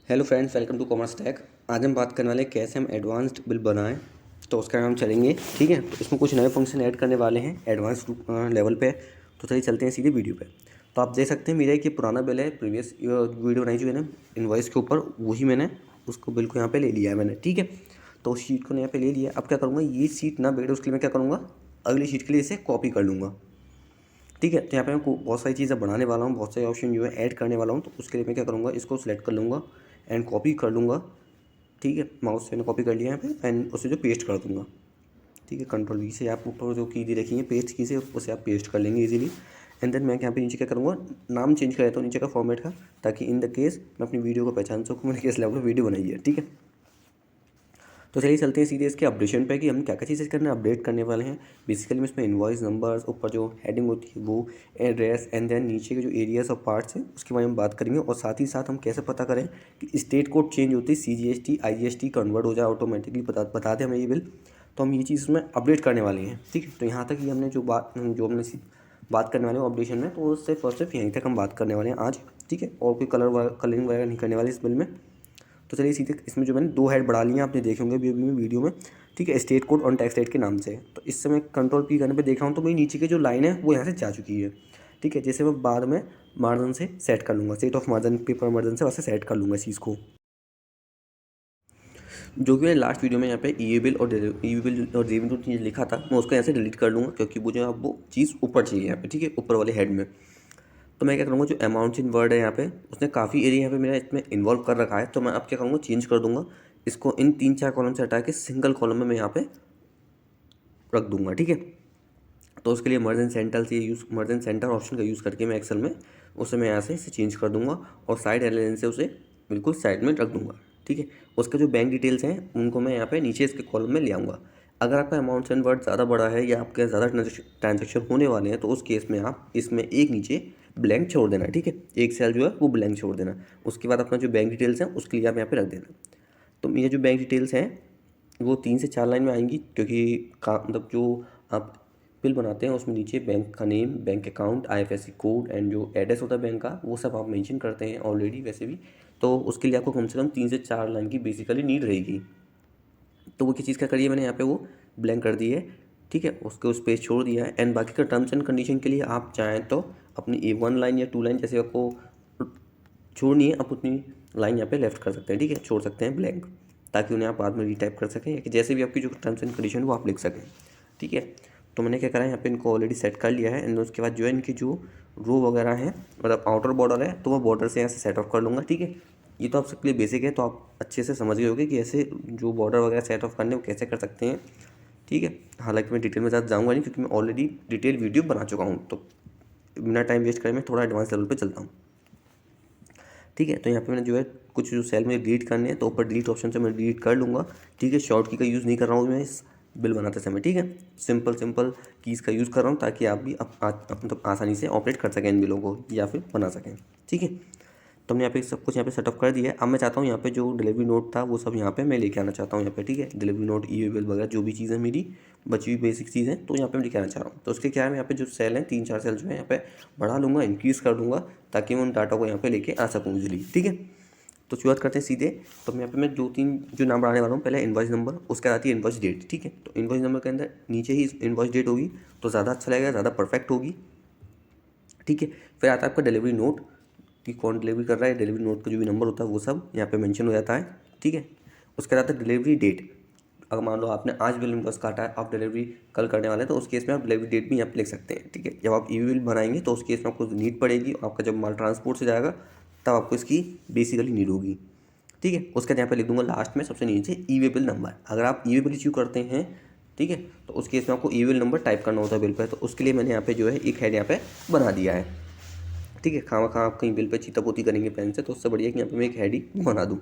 Hello friends, welcome to commerce tech. आज हम बात करने वाले हैं कैसे हम एडवांस्ड बिल बनाएं। तो उसका हम चलेंगे, ठीक है। तो इसमें कुछ नए फंक्शन ऐड करने वाले हैं एडवांस लेवल पे। तो चलिए चलते हैं सीधे वीडियो पे। तो आप देख सकते हैं मेरा एक ये पुराना बिल है, प्रीवियस वीडियो बनाई जो है ना इनवॉइस के ऊपर, वही मैंने उसको बिल को यहाँ पे ले लिया है मैंने, ठीक है। तो उस शीट को यहाँ पे ले लिया। अब क्या करूँगा, ये सीट ना बैठे उसके लिए मैं क्या करूँगा, अगली शीट के लिए इसे कॉपी कर लूँगा, ठीक है। तो यहाँ पे मैं बहुत सारी चीज़ें बनाने वाला हूँ, बहुत सारे ऑप्शन जो है ऐड करने वाला हूँ। तो उसके लिए मैं क्या करूँगा, इसको सेलेक्ट कर लूँगा एंड कॉपी कर लूँगा, ठीक है। माउस से मैंने कॉपी कर लिया यहाँ पे एंड उसे जो पेस्ट कर दूँगा, ठीक है। कंट्रोल वी से आप ऊपर जो की दे रखी है पेस्ट की से, उसे आप पेस्ट कर लेंगे इजीली। एंड देन मैं यहाँ पे नीचे क्या करूँगा, नाम चेंज कर देता हूँ नीचे का फॉर्मेट का, ताकि इन द केस मैं अपनी वीडियो को पहचान सकूँ मैंने किस लेवल पर वीडियो बनाई है, ठीक है। तो चलिए चलते हैं सीधे इसके अपडेशन पे कि हम क्या क्या चीज़ें करने अपडेट करने वाले हैं। बेसिकली में इसमें इनवॉइस नंबर्स, ऊपर जो हेडिंग होती है वो, एड्रेस, एंड देन नीचे के जो एरियाज और पार्ट्स हैं उसके बारे में बात करेंगे। और साथ ही साथ हम कैसे पता करें कि स्टेट कोड चेंज होती है, CGST IGST कन्वर्ट हो जाए ऑटोमेटिकली, बता दें हमें ये बिल। तो हम ये चीज़ उसमें अपडेट करने वाले हैं, ठीक है। तो यहाँ तक ही हमने जो बात करने वाले हैं अपडेशन में, तो उससे फर्स्ट सिर्फ यहीं तक हम बात करने वाले हैं आज, ठीक है। और कोई कलरिंग वगैरह नहीं करने वाले इस बिल में। तो चलिए सीधे इसमें जो मैंने 2 हेड बढ़ा लिए हैं, आपने देखे होंगे अभी में वीडियो में, ठीक है। स्टेट कोड और टैक्स रेट के नाम से। तो इससे मैं कंट्रोल P करने पे देख रहा हूँ तो मेरी नीचे की जो लाइन है वो यहाँ से जा चुकी है, ठीक है। जैसे मैं बाद में मार्जिन से सेट कर लूँगा, set of margin, paper margin से वैसे सेट कर लूँगा इस चीज़ को। जो कि मैंने लास्ट वीडियो में यहाँ पे ई बिल और रेवेन्यू चीज़ लिखा था, मैं उसको यहाँ से डिलीट कर लूँगा, क्योंकि मुझे अब वो चीज़ ऊपर चाहिए यहाँ पे, ठीक है, ऊपर वाले हेड में। तो मैं क्या करूँगा, जो अमाउंट्स इन वर्ड है यहाँ पे, उसने काफ़ी एरिया यहाँ पे मेरा इसमें इन्वॉल्व कर रखा है। तो मैं अब क्या करूँगा, चेंज कर दूँगा इसको, इन 3-4 कॉलम से हटा के सिंगल कॉलम में मैं यहाँ पे रख दूँगा, ठीक है। तो उसके लिए मर्ज एंड सेंटर ऑप्शन का यूज़ करके मैं एक्सेल में उसे मैं यहाँ से इसे चेंज कर दूँगा और साइड एलिमेंट से उसे बिल्कुल साइड में रख दूँगा, ठीक है। उसके जो बैंक डिटेल्स हैं उनको मैं यहाँ पे नीचे इसके कॉलम में ले आऊँगा। अगर आपका अमाउंट एंड वर्ड ज़्यादा बड़ा है या आपके ज़्यादा ट्रांजेक्शन होने वाले हैं, तो उस केस में आप इसमें एक नीचे ब्लैंक छोड़ देना, ठीक है। एक सेल जो है वो ब्लैंक छोड़ देना। उसके बाद अपना जो बैंक डिटेल्स हैं उसके लिए आप यहाँ पे रख देना। तो मेरे जो बैंक डिटेल्स हैं वो 3 से 4 लाइन में आएंगी, क्योंकि मतलब जो आप बिल बनाते हैं उसमें नीचे बैंक का name, bank account, IFSC code and जो एड्रेस होता है बैंक का, वो सब आप मेंशन करते हैं ऑलरेडी वैसे भी। तो उसके लिए आपको कम से कम 3 से 4 लाइन की बेसिकली नीड रहेगी। तो वो किस चीज़ का करिए, मैंने यहाँ पे वो ब्लैंक कर दी है, ठीक है। उसके उस पेज छोड़ दिया है। एंड बाकी का टर्म्स एंड कंडीशन के लिए आप चाहें तो अपनी 1 लाइन या 2 लाइन जैसे आपको छोड़नी है, आप उतनी लाइन यहाँ पे लेफ्ट कर सकते हैं, ठीक है, छोड़ सकते हैं ब्लैंक, ताकि उन्हें आप बाद में रीटाइप कर सकें, या कि जैसे भी आपकी जो टर्म्स एंड कंडीशन वो आप लिख सकें, ठीक है। तो मैंने क्या करा है, यहाँ पे इनको ऑलरेडी सेट कर लिया है। एंड उसके बाद जो है इनकी जो रो वगैरह हैं, मतलब आउटर बॉर्डर है, तो वो बॉर्डर से यहाँ से सेट ऑफ कर लूँगा, ठीक है। ये तो आप सबके लिए बेसिक है, तो आप अच्छे से समझ गए होंगे कि ऐसे जो बॉर्डर वगैरह सेट ऑफ करने वो कैसे कर सकते हैं, ठीक है। हालांकि मैं डिटेल में ज़्यादा जाऊँगा नहीं, क्योंकि मैं ऑलरेडी डिटेल वीडियो बना चुका हूँ। तो बिना टाइम वेस्ट करे मैं थोड़ा एडवांस लेवल पर चलता हूँ, ठीक है। तो यहाँ पे मैंने जो है कुछ जो सेल मुझे डिलीट करने हैं, तो ऊपर डिलीट ऑप्शन से मैं डिलीट कर लूँगा, ठीक है। शॉर्ट की का यूज़ नहीं कर रहा हूँ मैं इस बिल बनाते समय, ठीक है। सिंपल कीज़ का यूज़ कर रहा हूँ, ताकि आप भी मतलब आसानी से ऑपरेट कर सकें इन बिलों को या फिर बना सकें, ठीक है। तो हमने यहाँ पे सब कुछ यहाँ पे सेटअप कर दिया है। अब मैं चाहता हूँ यहाँ पे जो डिलीवरी नोट था वो सब यहाँ पे मैं लेके आना चाहता हूँ यहाँ पे, ठीक है। डिलीवरी नोट, ई बिल वगैरह जो भी चीज़ें मेरी बची हुई बेसिक चीज़ें, तो यहाँ पे मैं लेके आना चाह रहा हूँ। तो उसके क्या है, मैं यहाँ पे जो सेल हैं 3-4 सेल जो है यहाँ पे बढ़ा लूँगा, इंक्रीज़ कर दूँगा, ताकि मैं उन डाटा को यहाँ पे लेके आ सकूँ ईजिली, ठीक है। तो शुरुआत करते हैं सीधे। तो यहाँ पे मैं 2-3 जो नाम बढ़ाने वाला हूँ, पहले इनवॉइस नंबर, उसके बाद आती है इनवॉइस डेट, ठीक है। तो इनवॉइस नंबर के अंदर नीचे ही इनवॉइस डेट होगी, तो ज़्यादा अच्छा लगेगा, ज़्यादा परफेक्ट होगी, ठीक है। फिर आता है आपका डिलीवरी नोट, कि कौन डिलीवरी कर रहा है, डिलीवरी नोट का जो भी नंबर होता है वो सब यहाँ पे मेंशन हो जाता है, ठीक है। उसके बाद आता है डिलीवरी डेट। अगर मान लो आपने आज बिल इनवॉइस काटा है, आप डिलीवरी कल करने वाले हैं, तो उस केस में आप डिलीवरी डेट भी यहाँ पे लिख सकते हैं, ठीक है। जब आप ई बिल बनाएंगे तो उस केस में आपको नीड पड़ेगी, आपका जब माल ट्रांसपोर्ट से जाएगा तब आपको इसकी बेसिकली नीड होगी, ठीक है। उसके बाद यहाँ पे लिख दूंगा लास्ट में सबसे नीचे ई वे बिल नंबर। अगर आप ई वे बिल इश्यू करते हैं, ठीक है, तो उस केस में आपको ई वे बिल नंबर टाइप करना होता है बिल पे। तो उसके लिए मैंने यहाँ पे जो है एक हेड यहाँ पे बना दिया है, ठीक है। खामा आप कहीं बिल पे चीतापोती करेंगे पेन से, तो उससे बढ़िया कि यहाँ पे मैं एक हेड ही बना दूँ,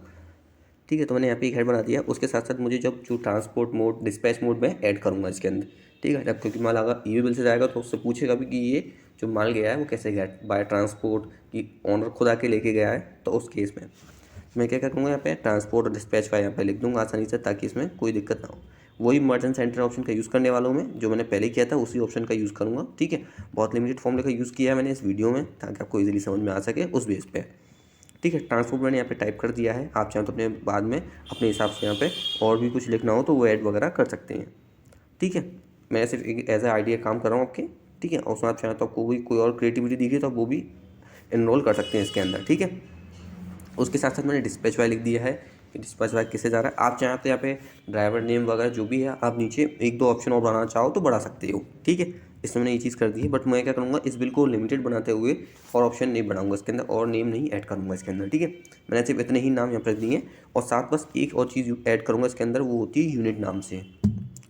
ठीक है। तो मैंने यहाँ पे एक हेड बना दिया। उसके साथ साथ मुझे जब जो ट्रांसपोर्ट मोड, डिस्पैच मोड में ऐड करूँगा इसके अंदर, ठीक है। जब क्योंकि माल अगर ई बिल से जाएगा तो उससे पूछेगा भी कि ये जो माल गया है वो कैसे गया है, बाय ट्रांसपोर्ट कि ऑनर खुद आके लेके गया है। तो उस केस में मैं क्या करूँगा, यहाँ पे ट्रांसपोर्ट और डिस्पैच का यहाँ पे लिख दूँगा आसानी से, ताकि इसमें कोई दिक्कत ना हो। वही मर्चेंट सेंटर ऑप्शन का यूज़ करने वाला हूँ मैं, जो मैंने पहले किया था उसी ऑप्शन का यूज़ करूँगा, ठीक है। बहुत लिमिटेड फॉर्मूले का यूज़ किया है मैंने इस वीडियो में, ताकि आपको इजीली समझ में आ सके उस बेस पे, ठीक है। ट्रांसपोर्ट मैंने यहाँ पे टाइप कर दिया है। आप चाहें तो अपने बाद में अपने हिसाब से यहाँ पे और भी कुछ लिखना हो तो वो ऐड वगैरह कर सकते हैं। ठीक है, मैं सिर्फ एक एज ए आइडिया काम कर रहा हूँ आपके। ठीक है, और उसमें आप चाहें तो आपको भी कोई और क्रिएटिविटी दिखी तो आप वो भी इनरोल कर सकते हैं इसके अंदर। ठीक है, उसके साथ साथ मैंने डिस्पैच वाई लिख दिया है कि डिस्पैच वाई किससे जा रहा है। आप चाहें तो यहाँ पे ड्राइवर नेम वगैरह जो भी है आप नीचे एक दो ऑप्शन और बनाना चाहो तो बढ़ा सकते हो। ठीक है, इसमें मैंने ये चीज़ कर दी है, बट मैं क्या करूँगा इस बिल को लिमिटेड बनाते हुए और ऑप्शन नहीं बनाऊंगा इसके अंदर, और नेम नहीं ऐड करूँगा इसके अंदर। ठीक है, मैंने सिर्फ इतने ही नाम यहाँ पर दिए और साथ बस एक और चीज़ ऐड करूँगा इसके अंदर, वो होती है यूनिट नाम से।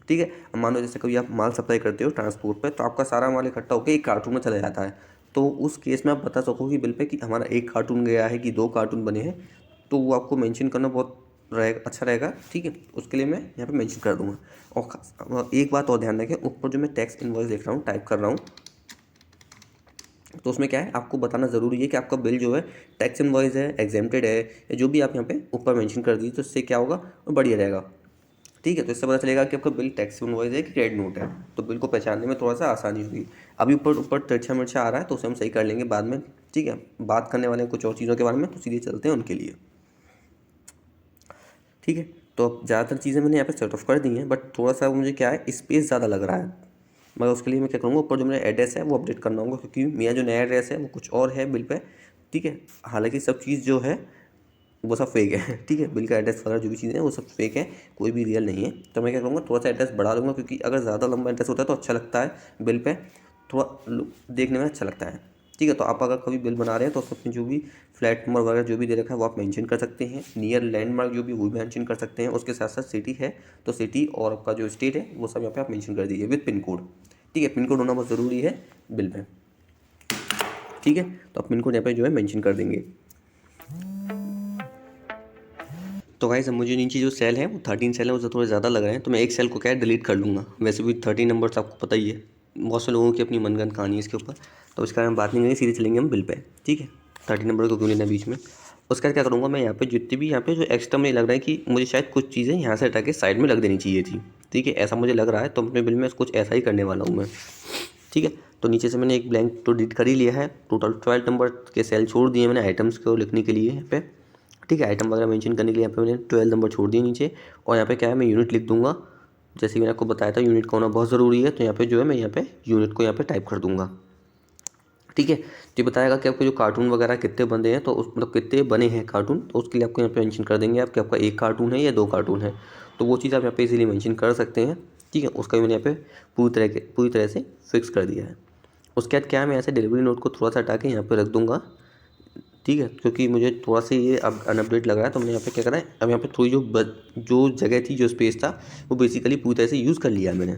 ठीक है, अब मान लो जैसे कभी आप माल सप्लाई करते हो ट्रांसपोर्ट पे, तो आपका सारा माल इकट्ठा होकर एक कार्टून में चला जाता है, तो उस केस में आप बता सकोगे बिल पे कि हमारा एक कार्टून गया है कि 2 कार्टून बने हैं, तो वो आपको मेंशन करना बहुत रहेगा, अच्छा रहेगा। ठीक है, उसके लिए मैं यहाँ पे मेंशन कर दूँगा। और एक बात और ध्यान रखें, ऊपर जो मैं टैक्स इनवॉइस लिख रहा हूँ, टाइप कर रहा हूँ, तो उसमें क्या है आपको बताना ज़रूरी है कि आपका बिल जो है टैक्स इनवॉइस है, एग्जेम्प्टेड है, या जो भी आप यहाँ पे ऊपर मेंशन कर दीजिए, तो इससे क्या होगा वो बढ़िया रहेगा। ठीक है, तो इससे पता चलेगा कि आपका बिल टैक्स इनवॉइस है कि क्रेडिट नोट है, तो बिल को पहचानने में थोड़ा सा आसानी होगी। अभी ऊपर ऊपर तिरछा मिर्चा आ रहा है तो उसे हम सही कर लेंगे बाद में। ठीक है, बात करने वाले हैं कुछ और चीज़ों के बारे में, तो सीधे चलते हैं उनके लिए। ठीक है, तो अब ज़्यादातर चीज़ें मैंने यहाँ पे सेट ऑफ कर दी हैं, बट थोड़ा सा मुझे क्या है स्पेस ज़्यादा लग रहा है, मगर उसके लिए मैं क्या करूँगा ऊपर जो मेरा एड्रेस है वो अपडेट करना होगा, क्योंकि मेरा जो नया एड्रेस है वो कुछ और है बिल पे। ठीक है, हालांकि सब चीज़ जो है वो सब फेक है। ठीक है, बिल का एड्रेस वगैरह जो भी चीज़ें हैं वो सब फेक है, कोई भी रियल नहीं है। तो मैं क्या करूँगा थोड़ा सा एड्रेस बढ़ा दूँगा, क्योंकि अगर ज़्यादा लंबा एड्रेस होता है तो अच्छा लगता है बिल पे, थोड़ा देखने में अच्छा लगता है। ठीक है, तो आप अगर कभी बिल बना रहे हैं तो उसमें जो भी फ्लैट नंबर वगैरह जो भी दे रखा है वो आप मेंशन कर सकते हैं। नियर लैंडमार्क जो भी वो मेंशन कर सकते हैं। उसके साथ साथ सिटी है तो सिटी और आपका जो स्टेट है वो सब यहाँ पे आप मेंशन कर दीजिए विद पिन कोड। ठीक है, पिन कोड होना बहुत ज़रूरी है बिल में। ठीक है, तो आप पिन कोड यहाँ पे जो है मेंशन कर देंगे। तो गाइस अब मुझे नीचे जो सेल है वो 13 सेल है, उससे थोड़े ज़्यादा लग रहे हैं, तो मैं एक सेल को क्या है डिलीट कर लूँगा। वैसे भी 13 नंबर्स आपको पता ही है, बहुत से लोगों की अपनी मनगढ़ंत कहानी है इसके ऊपर, तो इसका हम बात नहीं करेंगे, सीधे चलेंगे हम बिल पे। ठीक है, 13 नंबर को क्यों लेना बीच में। उसके बाद क्या करूँगा मैं यहाँ पे जितनी भी यहाँ पे जो एक्स्ट्रा मुझे लग रहा है कि मुझे शायद कुछ चीज़ें यहाँ से हटा के साइड में लग देनी चाहिए थी। ठीक है, ऐसा मुझे लग रहा है, तो अपने बिल में कुछ ऐसा ही करने वाला हूँ मैं। ठीक है, तो नीचे से मैंने एक ब्लैंक तो डिलीट कर ही लिया है। टोटल 12 नंबर के सेल छोड़ दिए मैंने आइटम्स को लिखने के लिए यहाँ पे। ठीक है, आइटम वगैरह मेंशन करने के लिए यहाँ पे मैंने 12 नंबर छोड़ दिए नीचे, और यहाँ पे क्या है मैं यूनिट लिख दूंगा। जैसे कि मैंने आपको बताया था यूनिट का होना बहुत ज़रूरी है, तो यहाँ पे जो है मैं यहाँ पे यूनिट को यहाँ पे टाइप कर दूंगा। ठीक है, तो ये बताएगा कि आपके जो कार्टून वगैरह कितने बंदे हैं, तो उस मतलब कितने बने हैं कार्टून, तो उसके लिए आपको यहाँ पे मेंशन कर देंगे आप कि आपका एक कार्टून है या 2 कार्टून है, तो वो चीज़ आप यहाँ पे इजीली मेंशन कर सकते हैं। ठीक है, उसका भी मैंने यहाँ पे पूरी तरह से फिक्स कर दिया है। उसके बाद क्या है मैं ऐसे डिलीवरी नोट को थोड़ा सा हटा के यहाँ पे रख दूँगा। ठीक है, क्योंकि मुझे थोड़ा सा ये अब अनअपडेट लग रहा है, तो मैंने यहाँ पे क्या करा है, अब यहाँ पे थोड़ी जो जगह थी, जो स्पेस था, वो बेसिकली पूरी तरह से यूज़ कर लिया मैंने।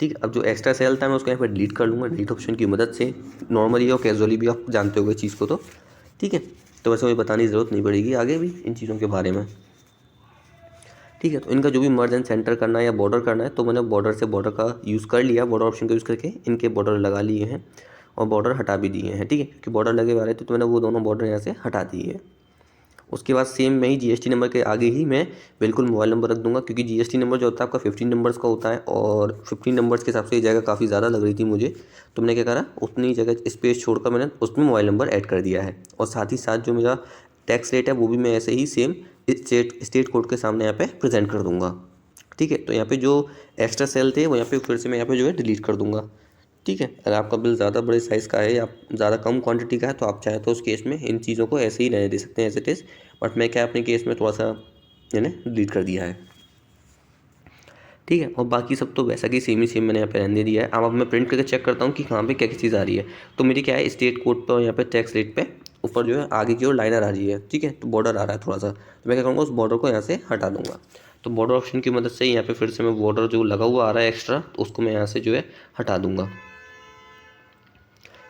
ठीक है, अब जो एक्स्ट्रा सेल था मैं उसको यहाँ पे डिलीट कर लूँगा डिलीट ऑप्शन की मदद से। नॉर्मली और कैजुअली भी आप जानते होंगे चीज़ को, तो ठीक है, तो वैसे मुझे बताने की ज़रूरत नहीं पड़ेगी आगे भी इन चीज़ों के बारे में। ठीक है, तो इनका जो भी मर्ज एंड सेंटर करना है या बॉर्डर करना है, तो मैंने बॉर्डर से बॉर्डर का यूज़ कर लिया, बॉर्डर ऑप्शन का यूज़ करके इनके बॉर्डर लगा लिए हैं और बॉर्डर हटा भी दिए हैं। ठीक है, क्योंकि बॉर्डर लगे हुए आ रहे थे तो मैंने वो दोनों बॉर्डर यहाँ से हटा दिए। उसके बाद सेम मैं ही जीएसटी नंबर के आगे ही मैं बिल्कुल मोबाइल नंबर रख दूंगा, क्योंकि जीएसटी नंबर जो होता है आपका 15 नंबर्स का होता है, और 15 नंबर्स के हिसाब से ये जगह काफ़ी ज़्यादा लग रही थी मुझे, तो मैंने क्या करा उतनी जगह स्पेस छोड़कर मैंने उसमें मोबाइल नंबर ऐड कर दिया है। और साथ ही साथ जो मेरा टैक्स रेट है वो भी मैं ऐसे ही सेम स्टेट कोड के सामने यहाँ पे प्रेजेंट कर दूँगा। ठीक है, तो यहाँ पे जो एक्स्ट्रा सेल थे वो यहाँ पे फिर से मैं यहाँ पे जो है डिलीट कर दूँगा। ठीक है, अगर आपका बिल ज़्यादा बड़े साइज़ का है या ज़्यादा कम क्वांटिटी का है, तो आप चाहें तो उस केस में इन चीज़ों को ऐसे ही रहने दे सकते हैं एज इट इज़, बट मैं क्या अपने केस में थोड़ा सा मैंने डिलीट कर दिया है। ठीक है, और बाकी सब तो वैसा कि सेम ही सेम मैंने यहाँ पे रहने दिया है। अब मैं प्रिंट करके चेक करता हूँ कि कहाँ पे क्या क्या चीज़ आ रही है। तो मेरी क्या है स्टेट कोड पर यहाँ पे टैक्स रेट पे ऊपर जो है आगे की ओर लाइनर आ रही है। ठीक है, तो बॉर्डर आ रहा है थोड़ा सा, तो मैं क्या करूँगा उस बॉर्डर को यहाँ से हटा दूँगा। तो बॉर्डर ऑप्शन की मदद से यहाँ पे फिर से मैं बॉर्डर जो लगा हुआ आ रहा है एक्स्ट्रा, तो उसको मैं यहाँ से जो है हटा दूँगा।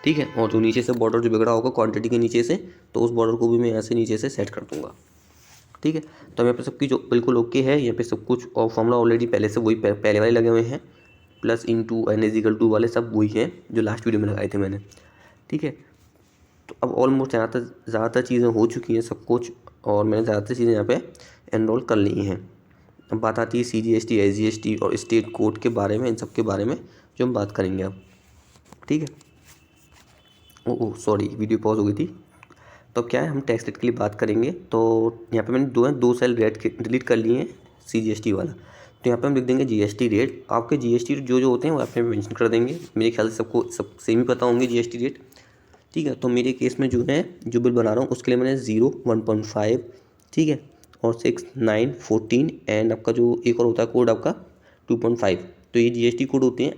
ठीक है, और जो नीचे से बॉर्डर जो बिगड़ा होगा क्वांटिटी के नीचे से, तो उस बॉर्डर को भी मैं यहाँ से नीचे से सेट कर दूँगा। ठीक है, तो यहाँ पे सबकी जो बिल्कुल ओके है, यहाँ पे सब कुछ और फॉर्मूला ऑलरेडी पहले से वही पहले वाले लगे हुए हैं, प्लस इनटू n = 2 वाले सब वही हैं जो लास्ट वीडियो में लगाए थे मैंने। ठीक है, तो अब ऑलमोस्ट ज़्यादातर चीज़ें हो चुकी हैं सब कुछ, और मैंने ज़्यादातर चीज़ें यहाँ पे एनरोल कर ली हैं। अब बात आती है CGST SGST और स्टेट कोड के बारे में, इन सब के बारे में जो हम बात करेंगे अब। ठीक है, ओह सॉरी वीडियो पॉज हो गई थी। तो क्या है, हम टैक्स रेट के लिए बात करेंगे। तो यहाँ पे मैंने दो सेल डिलीट कर लिए हैं CGST वाला। तो यहाँ पे हम लिख देंगे GST रेट। आपके GST जो होते हैं वो आपने मेंशन कर देंगे। मेरे ख्याल से सबको सब सेम ही पता होंगे GST रेट, ठीक है। तो मेरे केस में जो है जो बिल बना रहा हूँ उसके लिए मैंने 0, 1.5, ठीक है, और 6, 9, 14 एंड आपका जो एक और होता है कोड आपका 2.5। तो ये GST कोड होते हैं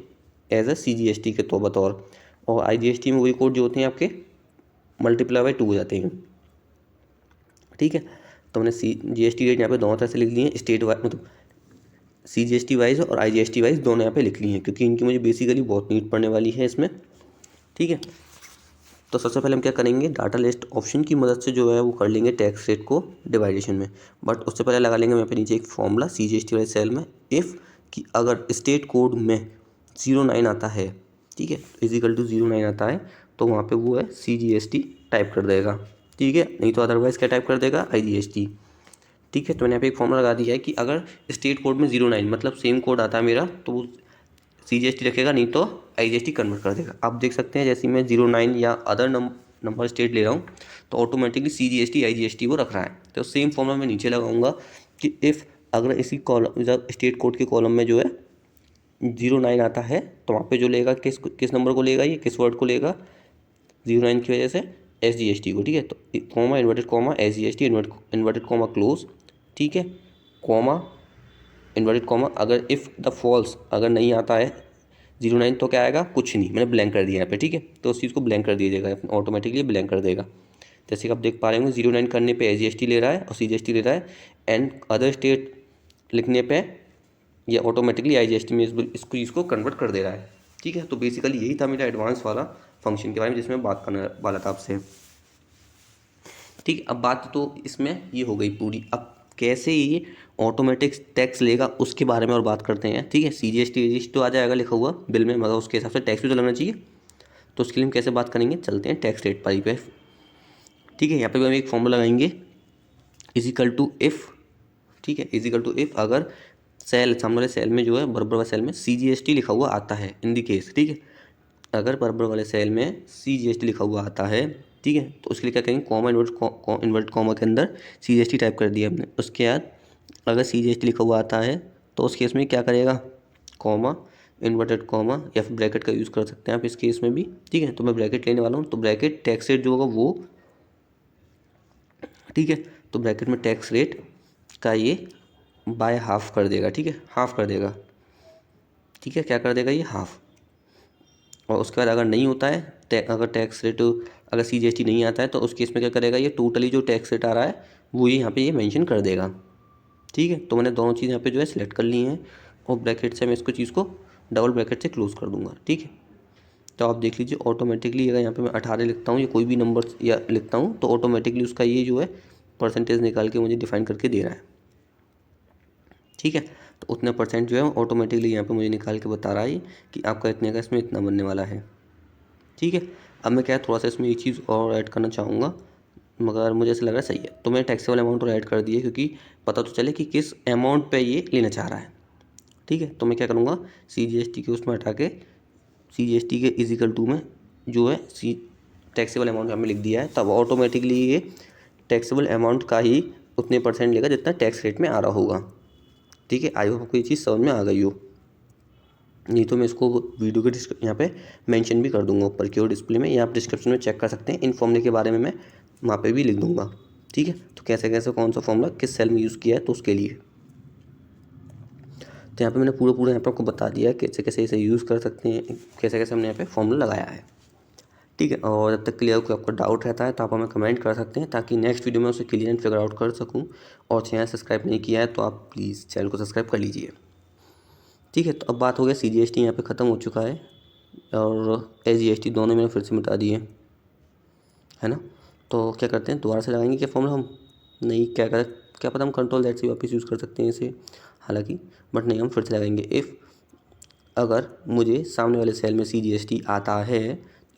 एज अ CGST के बतौर। और IGST में वही कोड जो होते हैं आपके मल्टीप्लाई बाई 2 हो जाते हैं, ठीक है। तो मैंने GST रेट यहाँ पे दोनों तरह से लिख लिए हैं, स्टेट वाइज मतलब CGST वाइज और IGST वाइज दोनों यहाँ पे लिख लिए हैं, क्योंकि इनकी मुझे बेसिकली बहुत नीड पड़ने वाली है इसमें, ठीक है। तो सबसे पहले हम क्या करेंगे, डाटा लिस्ट ऑप्शन की मदद से जो है वो कर लेंगे टैक्स रेट को डिवाइडेशन में। बट उससे पहले लगा लेंगे यहाँ पे नीचे एक फॉर्मूला CGST वाले सेल में, इफ़ कि अगर स्टेट कोड में 09 आता है, ठीक है, इजिकल टू 09 आता है, तो वहाँ पे वो है CGST टाइप कर देगा, ठीक है। नहीं तो अदरवाइज़ क्या टाइप कर देगा, IGST, ठीक है। तो मैंने यहाँ पे एक फॉर्मूला लगा दिया है कि अगर स्टेट कोड में 09 मतलब सेम कोड आता है मेरा, तो वो CGST रखेगा, नहीं तो IGST कन्वर्ट कर देगा। आप देख सकते हैं जैसे मैं 09 या अदर नंबर स्टेट ले रहा हूँ तो ऑटोमेटिकली CGST IGST वो रख रहा है। तो सेम फॉर्मूला मैं नीचे लगाऊंगा कि इफ़ अगर इसी कॉलम स्टेट कोड के कॉलम में जो है 09 आता है, तो वहाँ पे जो लेगा किस नंबर को लेगा, ये किस वर्ड को लेगा, 09 की वजह से SGST को, ठीक है। तो comma inverted comma SGST inverted comma close, ठीक है, कॉमा इन्वर्टेड कॉमा। अगर इफ़ द फॉल्स अगर नहीं आता है 09 तो क्या आएगा, कुछ नहीं, मैंने ब्लैंक कर दिया यहाँ पे, ठीक है। तो उस चीज़ को ब्लैंक कर दिया जाएगा, ऑटोमेटिकली ब्लैंक कर देगा। जैसे कि आप देख पा रहे होंगे 09 करने पे SGST ले रहा है और CGST ले रहा है, एंड अदर स्टेट लिखने पे ये ऑटोमेटिकली IGST में इसको चीज़ कन्वर्ट कर दे रहा है, ठीक है। तो बेसिकली यही था मेरा एडवांस वाला फंक्शन के बारे में जिसमें बात करने वाला था आपसे, ठीक है। अब बात तो इसमें ये हो गई पूरी। अब कैसे ये ऑटोमेटिक टैक्स लेगा उसके बारे में और बात करते हैं, ठीक है। CGST तो आ जाएगा लिखा हुआ बिल में, मगर उसके हिसाब से टैक्स भी तो लगना चाहिए। तो उसके लिए हम कैसे बात करेंगे, चलते हैं टैक्स रेट पर ही पे, ठीक है। यहाँ पे भी हम एक फॉर्मूला लगाएंगे इजिकल टू इफ़, ठीक है, इजिकल टू इफ़ अगर सेल सामने वाले सेल में जो है बराबर वाले सेल में CGST लिखा हुआ आता है इन दी केस, ठीक है। अगर बराबर वाले सेल में CGST लिखा हुआ आता है, ठीक है, तो उसके लिए क्या करेंगे, कॉमा इन्वर्ट कॉमा के अंदर CGST टाइप कर दिया हमने। उसके बाद अगर CGST लिखा हुआ आता है तो उस केस में क्या करेगा, कॉमा इन्वर्टेड कॉमा या फिर ब्रैकेट का यूज़ कर सकते हैं आप इस केस में भी, ठीक है। तो मैं ब्रैकेट लेने वाला हूँ, तो ब्रैकेट टैक्स रेट जो होगा वो, ठीक है। तो ब्रैकेट में टैक्स रेट का ये बाय हाफ कर देगा, ठीक है, हाफ कर देगा, ठीक है। क्या कर देगा, ये हाफ। और उसके बाद अगर नहीं होता है अगर टैक्स रेट अगर CGST नहीं आता है तो उस केस में क्या करेगा, ये टोटली जो टैक्स रेट आ रहा है वो ये यहाँ पे ये मेंशन कर देगा, ठीक है। तो मैंने दोनों चीज़ यहाँ पे जो है सिलेक्ट कर ली हैं और ब्रैकेट से मैं इसको चीज़ को डबल ब्रैकेट से क्लोज कर दूंगा, ठीक है। तो आप देख लीजिए ऑटोमेटिकली अगर यहाँ पे मैं 18 लिखता हूँ या कोई भी नंबर या लिखता हूँ तो ऑटोमेटिकली उसका ये जो है परसेंटेज निकाल के मुझे डिफाइन करके दे रहा है, ठीक है। तो उतना परसेंट जो है ऑटोमेटिकली यहाँ पे मुझे निकाल के बता रहा है कि आपका इतने का इसमें इतना बनने वाला है, ठीक है। अब मैं क्या है थोड़ा सा इसमें एक चीज़ और ऐड करना चाहूँगा, मगर मुझे ऐसा लग रहा है सही है। तो मैंने टैक्सेबल अमाउंट और ऐड कर दिए क्योंकि पता तो चले कि किस अमाउंट पे ये लेना चाह रहा है, ठीक है। तो मैं क्या करूँगा, CGST के उसमें हटा के CGST के इजिकल टू में जो है टैक्सेबल अमाउंट हमें लिख दिया है, तब ऑटोमेटिकली ये टैक्सेबल अमाउंट का ही उतने परसेंट लेगा जितना टैक्स रेट में आ रहा होगा, ठीक है। आई होप आपको ये चीज़ समझ में आ गई हो, नहीं तो मैं इसको वीडियो के यहाँ पे मेंशन भी कर दूंगा ऊपर की ओर डिस्प्ले में, या आप डिस्क्रिप्शन में चेक कर सकते हैं। इन फॉर्मूले के बारे में मैं वहाँ पे भी लिख दूंगा, ठीक है। तो कैसे कैसे कौन सा फॉर्मूला किस सेल में यूज़ किया है तो उसके लिए, तो यहाँ पे मैंने पूरा यहाँ पे आपको बता दिया है कैसे कैसे इसे यूज़ कर सकते हैं, कैसे कैसे हमने यहाँ पे फॉर्मूला लगाया है, ठीक है। और जब तक क्लियर कोई आपको डाउट रहता है तो आप हमें कमेंट कर सकते हैं ताकि नेक्स्ट वीडियो में उसे क्लियर एंड फिगर आउट कर सकूँ। और चैनल सब्सक्राइब नहीं किया है तो आप प्लीज़ चैनल को सब्सक्राइब कर लीजिए, ठीक है। तो अब बात हो गया CGST यहाँ पे ख़त्म हो चुका है और SGST दोनों मैंने फिर से मिटा दिए, है ना। तो क्या करते हैं, दोबारा से लगाएंगे क्या फॉर्मूला हम, नहीं, क्या पता हम कंट्रोल Z से वापस यूज़ कर सकते हैं इसे हालांकि, बट नहीं, हम फिर से लगाएंगे इफ़ अगर मुझे सामने वाले सेल में CGST आता है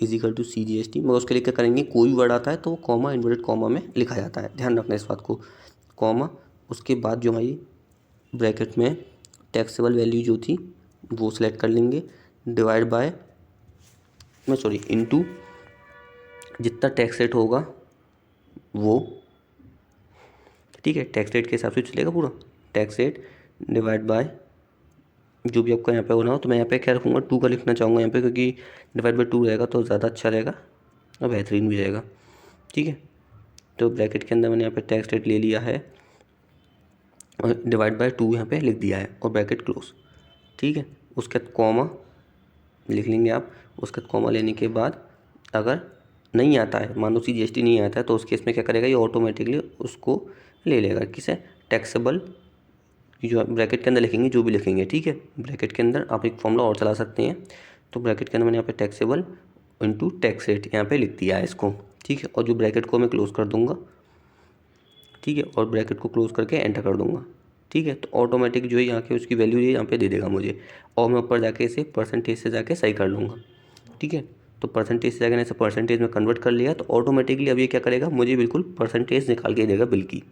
इजिकल टू CGST, मगर उसके लिए क्या करेंगे, कोई भी वर्ड आता है तो वो कॉमा इन्वर्टेड कॉमा में लिखा जाता है, ध्यान रखना इस बात को, कॉमा उसके बाद जो हमारी ब्रैकेट में टैक्सेबल वैल्यू जो थी वो सिलेक्ट कर लेंगे, डिवाइड बाय इनटू जितना टैक्स रेट होगा वो, ठीक है, टैक्स रेट के हिसाब से चलेगा पूरा। टैक्स रेट डिवाइड बाय जो भी आपका यहाँ पे होना हो, तो मैं यहाँ पे क्या रखूँगा, 2 का लिखना चाहूँगा यहाँ पे, क्योंकि डिवाइड बाय 2 रहेगा तो ज़्यादा अच्छा रहेगा और बेहतरीन भी रहेगा। ठीक है, तो ब्रैकेट के अंदर मैंने यहाँ पे टैक्स रेट ले लिया है और डिवाइड बाय 2 यहाँ पे लिख दिया है और ब्रैकेट क्लोज। ठीक है, उसके बाद कॉमा लिख लेंगे आप। उसके बाद कॉमा लेने के बाद अगर नहीं आता है, मान लो CGST नहीं आता है, तो उस केस में क्या करेगा, ये ऑटोमेटिकली उसको ले लेगा। किसे, टैक्सेबल, जो ब्रैकेट के अंदर लिखेंगे जो भी लिखेंगे। ठीक है, ब्रैकेट के अंदर आप एक फॉर्मूला और चला सकते हैं। तो ब्रैकेट के अंदर मैंने यहाँ पे टैक्सेबल इंटू टैक्स रेट यहाँ पे लिख दिया है इसको। ठीक है, और जो ब्रैकेट को मैं क्लोज कर दूंगा। ठीक है, और ब्रैकेट को क्लोज करके एंटर कर दूंगा। ठीक है, तो ऑटोमेटिक जो है यहाँ के उसकी वैल्यू ये यहाँ पे दे देगा मुझे, और मैं ऊपर जाके इसे परसेंटेज से जाके सही कर लूँगा। ठीक है, तो परसेंटेज से जाकर इसे परसेंटेज में कन्वर्ट कर लिया, तो ऑटोमेटिकली अब ये क्या करेगा, मुझे बिल्कुल परसेंटेज निकाल के देगा बिल की।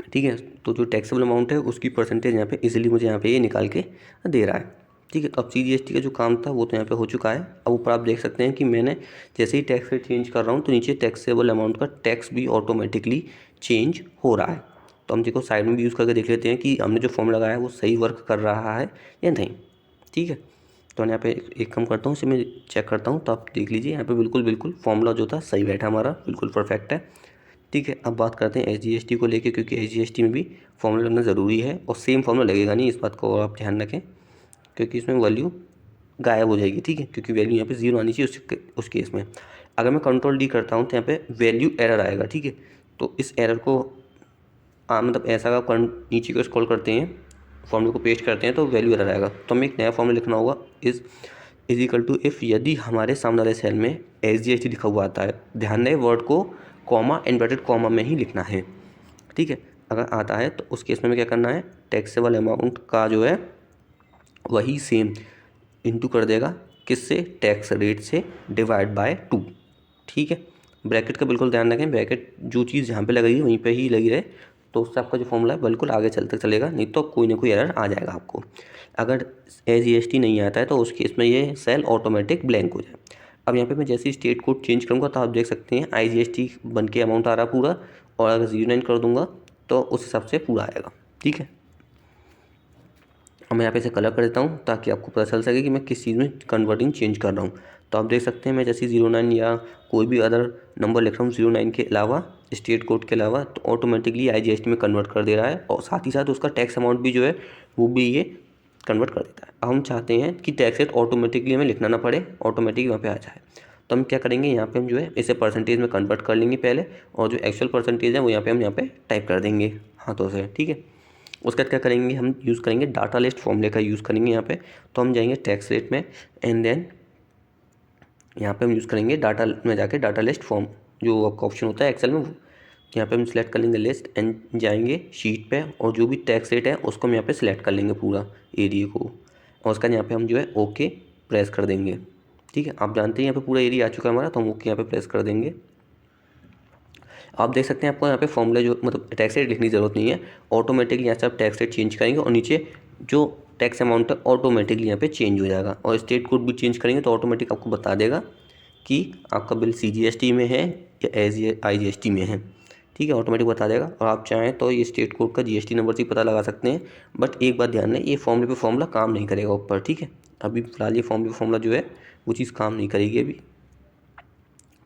ठीक है, तो जो टैक्सेबल अमाउंट है उसकी परसेंटेज यहाँ पे इजीली मुझे यहाँ पे ये निकाल के दे रहा है। ठीक है, तो अब CGST का जो काम था वो तो यहाँ पे हो चुका है। अब ऊपर आप देख सकते हैं कि मैंने जैसे ही टैक्स रेट चेंज कर रहा हूँ तो नीचे टैक्सेबल अमाउंट का टैक्स भी ऑटोमेटिकली चेंज हो रहा है। तो हम देखो साइड में भी यूज़ करके देख लेते हैं कि हमने जो फॉर्म लगाया है वो सही वर्क कर रहा है या नहीं। ठीक है, तो मैं यहाँ पे एक काम करता हूँ, इसे मैं चेक करता हूँ, तो आप देख लीजिए यहाँ पे बिल्कुल फॉर्मूला जो था सही बैठा हमारा, बिल्कुल परफेक्ट है। ठीक है, अब बात करते हैं SGST को लेके, क्योंकि SGST में भी फॉर्मूला लगना ज़रूरी है, और सेम फॉर्मूला लगेगा नहीं, इस बात को आप ध्यान रखें, क्योंकि इसमें वैल्यू गायब हो जाएगी। ठीक है, क्योंकि वैल्यू यहाँ पे 0 आनी चाहिए उस केस में। अगर मैं Ctrl D करता हूँ तो यहाँ पे वैल्यू एरर आएगा। ठीक है, तो इस एरर को मतलब ऐसा का नीचे को स्क्रॉल करते हैं, फॉर्मूले को पेस्ट करते हैं तो वैल्यू एरर आएगा। तो हमें एक नया फॉर्मूला लिखना होगा, इज इक्वल टू इफ़, यदि हमारे सामने वाले सेल में SGST लिखा हुआ आता है, ध्यान दें वर्ड को कॉमा इन्वर्टेड कॉमा में ही लिखना है। ठीक है, अगर आता है तो उस केस में हमें क्या करना है, टैक्सेबल अमाउंट का जो है वही सेम इंटू कर देगा, किससे, टैक्स रेट से डिवाइड बाय 2। ठीक है, ब्रैकेट का बिल्कुल ध्यान रखें, ब्रैकेट जो चीज़ जहाँ पे लगेगी वहीं पे ही लगी रहे, तो उससे आपका जो फॉर्मूला है बिल्कुल आगे चलते चलेगा, नहीं तो कोई ना कोई एरर आ जाएगा आपको। अगर SGST नहीं आता है तो उस केस में ये सेल ऑटोमेटिक ब्लैंक हो जाए। अब यहाँ पे मैं जैसे ही स्टेट कोड चेंज करूँगा तो आप देख सकते हैं IGST बन के अमाउंट आ रहा पूरा, और अगर 09 कर दूँगा तो उस हिसाब से पूरा आएगा। ठीक है, और मैं यहाँ पे इसे कलर कर देता हूँ ताकि आपको पता चल सके कि मैं किस चीज़ में कन्वर्टिंग चेंज कर रहा हूँ। तो आप देख सकते हैं मैं जैसे 09 या कोई भी अदर नंबर लिख रहा हूँ 09 के अलावा, स्टेट कोड के अलावा, तो ऑटोमेटिकली IGST में कन्वर्ट कर दे रहा है, और साथ ही साथ उसका टैक्स अमाउंट भी जो है वो भी ये कन्वर्ट कर देता है। अब हम चाहते हैं कि टैक्स रेट ऑटोमेटिकली हमें लिखना ना पड़े, ऑटोमेटिक वहाँ पे आ जाए, तो हम क्या करेंगे, यहाँ पे हम जो है इसे परसेंटेज में कन्वर्ट कर लेंगे पहले, और जो एक्चुअल परसेंटेज है वो हम यहाँ पे टाइप कर देंगे हाथों से। ठीक है, उसके बाद क्या करेंगे, हम यूज़ करेंगे डाटा लिस्ट फॉर्मूले का यूज़ करेंगे यहाँ पे। तो हम जाएंगे टैक्स रेट में, एंड देन यहाँ पे हम यूज़ करेंगे डाटा में जाके डाटा लिस्ट फॉर्म, जो आपका ऑप्शन होता है एक्सेल में, वो यहाँ पे हम सिलेक्ट कर लेंगे लिस्ट, एंड जाएंगे शीट पे, और जो भी टैक्स रेट है उसको हम यहाँ पे सिलेक्ट कर लेंगे पूरा एरिया को, और उसका यहाँ पे हम जो है ओके प्रेस कर देंगे। ठीक है, आप जानते हैं यहाँ पे पूरा एरिया आ चुका है हमारा, तो हम ओके यहाँ पे प्रेस कर देंगे। आप देख सकते हैं आपको यहाँ पे फॉर्मूला जो मतलब टैक्स रेट लिखने की ज़रूरत नहीं है, ऑटोमेटिकली यहाँ से आप टैक्स रेट चेंज करेंगे और नीचे जो टैक्स अमाउंट है ऑटोमेटिकली यहाँ पे चेंज हो जाएगा, और स्टेट कोड भी चेंज करेंगे तो ऑटोमेटिक आपको बता देगा कि आपका बिल CGST में है या IGST में है। ठीक है, ऑटोमेटिक बता देगा, और आप चाहें तो ये स्टेट कोड का GST नंबर से पता लगा सकते हैं। बट एक बात ध्यान दें, ये फॉर्मूले पे फॉर्मूला काम नहीं करेगा ऊपर। ठीक है, अभी फिलहाल ये फॉर्मूले पे फॉर्मूला जो है वो चीज़ काम नहीं करेगी अभी।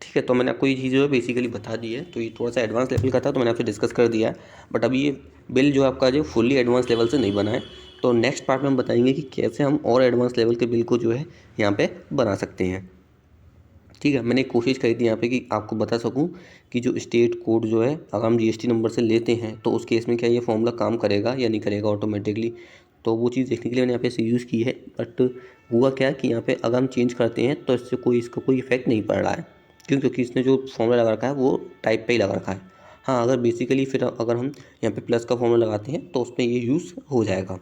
ठीक है, तो मैंने आपको ये चीज़ जो है बेसिकली बता दी है, तो ये थोड़ा सा एडवांस लेवल का था तो मैंने आपसे डिस्कस कर दिया है, बट अभी ये बिल जो आपका जो फुल्ली एडवांस लेवल से नहीं बना है। तो नेक्स्ट पार्ट में हम बताएंगे कि कैसे हम और एडवांस लेवल के बिल को जो है यहाँ पे बना सकते हैं। ठीक है, मैंने कोशिश करी थी यहाँ पे कि आपको बता सकूँ कि जो स्टेट कोड जो है अगर हम GST नंबर से लेते हैं तो उस केस में क्या ये फॉर्मूला काम करेगा या नहीं करेगा ऑटोमेटिकली, तो वो चीज़ देखने के लिए मैंने यहाँ पे इसे यूज़ की है। बट हुआ क्या कि यहाँ पे अगर हम चेंज करते हैं तो इससे इसका कोई इफेक्ट नहीं पड़ रहा है, क्यों, क्योंकि इसने जो फॉर्मूला लगा रखा है वो टाइप पे ही लगा रखा है। हाँ, अगर बेसिकली फिर अगर हम यहाँ पे प्लस का फॉर्मूला लगाते हैं तो उसमें ये यूज़ हो जाएगा।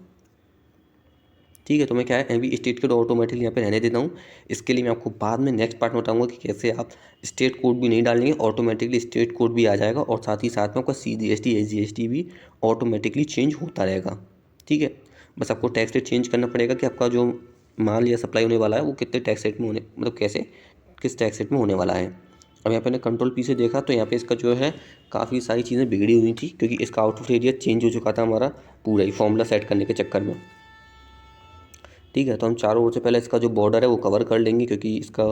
ठीक है, तो मैं क्या है अभी स्टेट कोड ऑटोमेटिकली यहाँ पे रहने देता हूँ। इसके लिए मैं आपको बाद में नेक्स्ट पार्ट में बताऊँगा कि कैसे आप स्टेट कोड भी नहीं डालेंगे, ऑटोमेटिकली स्टेट कोड भी आ जाएगा, और साथ ही साथ में आपका CGST SGST भी ऑटोमेटिकली चेंज होता रहेगा। ठीक है, बस आपको टैक्स रेट चेंज करना पड़ेगा कि आपका जो माल या सप्लाई होने वाला है वो कितने टैक्स रेट में होने, मतलब कैसे किस टैक्स रेट में होने वाला है। अब यहाँ पे मैंने कंट्रोल पी से देखा तो यहाँ पे इसका जो है काफ़ी सारी चीज़ें बिगड़ी हुई थी, क्योंकि इसका आउटपुट एरिया चेंज हो चुका था हमारा पूरा ही फॉर्मूला सेट करने के चक्कर में। ठीक है, तो हम चारों ओर से पहले इसका जो बॉर्डर है वो कवर कर लेंगे, क्योंकि इसका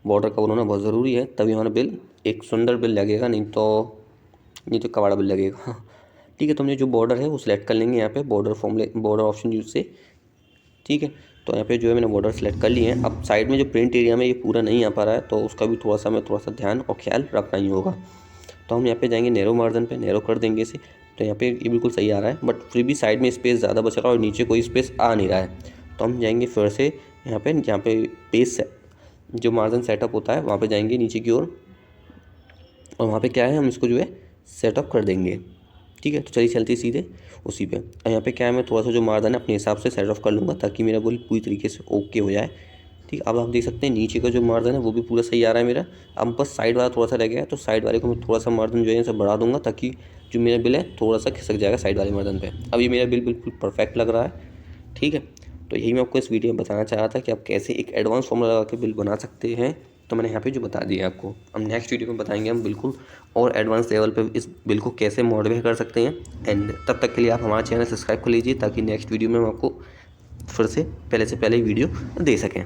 बॉर्डर कवर होना बहुत ज़रूरी है, तभी हमारा बिल एक सुंदर बिल लगेगा, नहीं तो कबाड़ा बिल लगेगा। ठीक है, तो हमने जो बॉर्डर है वो सिलेक्ट कर लेंगे यहाँ पे बॉर्डर ऑप्शन यूज से। ठीक है, तो यहाँ पे जो है मैंने बॉर्डर सेलेक्ट कर लिए हैं। अब साइड में जो प्रिंट एरिया में ये पूरा नहीं आ पा रहा है, तो उसका भी थोड़ा सा ध्यान और ख्याल रखना ही होगा। तो हम यहाँ पे जाएंगे नैरो मार्जिन पे, नैरो कर देंगे इसे। तो यहाँ पे ये बिल्कुल सही आ रहा है, बट फिर भी साइड में स्पेस ज़्यादा बच रहा है और नीचे कोई स्पेस आ नहीं रहा है। तो हम जाएंगे फिर से यहाँ पे पेज जो मार्जिन सेटअप होता है वहाँ पे जाएंगे नीचे की ओर, और वहाँ पे क्या है हम इसको जो है सेटअप कर देंगे। ठीक है, तो चलिए चलते सीधे उसी पे। यहाँ पे क्या है मैं थोड़ा सा जो मार्जिन है अपने हिसाब से सेट ऑफ कर लूँगा, ताकि मेरा बिल पूरी तरीके से ओके हो जाए। ठीक, अब आप देख सकते हैं नीचे का जो मार्जिन है वो भी पूरा सही आ रहा है मेरा। अब बस साइड वाला थोड़ा सा रह गया है, तो साइड वाले को मैं थोड़ा सा मार्जिन जो है इसे बढ़ा दूँगा, ताकि जो मेरा बिल है थोड़ा सा खिसक जाएगा साइड वाले मार्जिन पे। अब ये मेरा बिल बिल्कुल परफेक्ट लग रहा है। ठीक है, तो यही मैं आपको इस वीडियो में बताना चाह रहा था कि आप कैसे एक एडवांस फॉर्मूला लगा के बिल बना सकते हैं। तो मैंने यहाँ पे जो बता दिया आपको, अब नेक्स्ट वीडियो में बताएंगे हम बिल्कुल और एडवांस लेवल पे इस बिल को कैसे मॉडिफाई कर सकते हैं। एंड तब तक के लिए आप हमारा चैनल सब्सक्राइब कर लीजिए, ताकि नेक्स्ट वीडियो में हम आपको फिर से पहले ही वीडियो दे सकें।